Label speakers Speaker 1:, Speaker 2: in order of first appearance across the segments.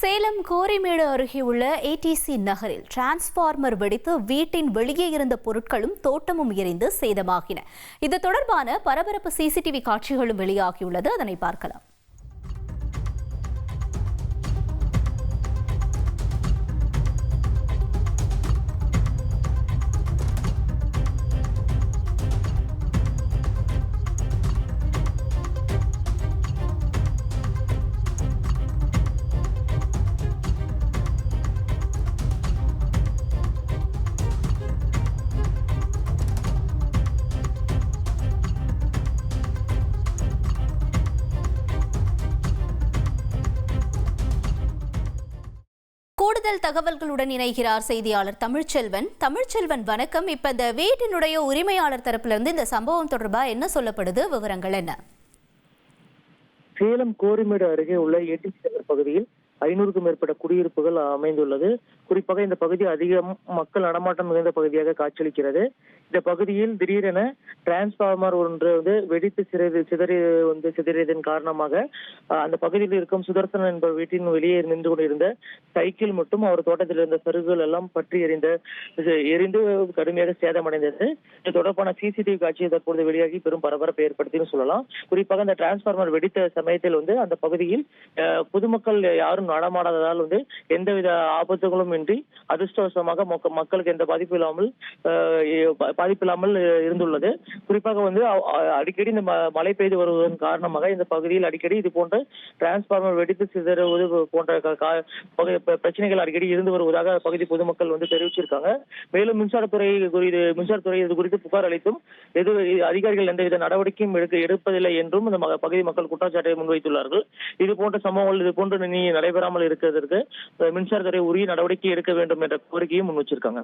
Speaker 1: சேலம் கோரிமேடு அருகே உள்ள ஏடிசி நகரில் டிரான்ஸ்பார்மர் வெடித்து வீட்டின் வெளியே இருந்த பொருட்களும் தோட்டமும் எரிந்து சேதமாகின. இது தொடர்பான பரபரப்பு சிசிடிவி காட்சிகளும் வெளியாகியுள்ளது. அதனை பார்க்கலாம். கூடுதல் தகவல்களுடன் இணைகிறார் செய்தியாளர் தமிழ்ச்செல்வன். தமிழ்ச்செல்வன், வணக்கம். இப்ப இந்த வீட்டினுடைய உரிமையாளர் தரப்பிலிருந்து இந்த சம்பவம் தொடர்பா என்ன சொல்லப்படுது? விவரங்கள் என்ன?
Speaker 2: சேலம் கோரிமேடு அருகே உள்ள ஏடிசி நகர் பகுதியில் 500க்கும் மேற்பட்ட குடியிருப்புகள் அமைந்துள்ளது. குறிப்பாக இந்த பகுதி அதிக மக்கள் நடமாட்டம் மிகுந்த பகுதியாக காட்சியளிக்கிறது. இந்த பகுதியில் திடீரென டிரான்ஸ்பார்மர் ஒன்று வெடித்து சிதறியதன் காரணமாக அந்த பகுதியில் இருக்கும் சுதர்சன் என்பவர் வீட்டின் வெளியே நின்று கொண்டிருந்த சைக்கிள் மற்றும் அவர் தோட்டத்தில் இருந்த சருகுகள் எல்லாம் பற்றி எரிந்து கடுமையாக சேதமடைந்தது. இது தொடர்பான சிசிடிவி காட்சியை தற்போது வெளியாகி பெரும் பரபரப்பை ஏற்படுத்தினு சொல்லலாம். குறிப்பாக இந்த டிரான்ஸ்பார்மர் வெடித்த சமயத்தில் அந்த பகுதியில் பொதுமக்கள் யாரும் நடமாடாததால் எந்தவித ஆபத்துகளும் இன்றி அதிர்ஷ்டவசமாக மக்களுக்கு எந்த பாதிப்பு இல்லாமல் இருந்துள்ளது. குறிப்பாக அடிக்கடி இந்த மழை பெய்து வருவதன் காரணமாக இந்த பகுதியில் அடிக்கடி இது போன்ற டிரான்ஸ்பார்மர் வெடித்து சிதறுவது போன்ற பிரச்சனைகள் அடிக்கடி இருந்து வருவதாக பகுதி பொதுமக்கள் தெரிவிச்சிருக்காங்க. மேலும் மின்சாரத்துறை இது குறித்து புகார் அளித்தும் அதிகாரிகள் எந்தவித நடவடிக்கையும் எடுப்பதில்லை என்றும் இந்த பகுதி மக்கள் குற்றச்சாட்டை முன்வைத்துள்ளார்கள். இது போன்ற சம்பவங்கள் இது போன்று நடைபெறாமல் இருக்கிறதற்கு மின்சாரத்துறை உரிய நடவடிக்கை எடுக்க வேண்டும் என்ற கோரிக்கையும் முன் வச்சிருக்காங்க.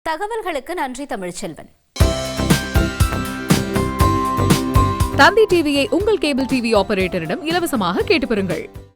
Speaker 1: தகவல்களுக்கு நன்றி தமிழ்ச்செல்வன்.
Speaker 3: தந்தி டிவியை உங்கள் கேபிள் டிவி ஆபரேட்டரிடம் இலவசமாக கேட்டு பெறுங்கள்.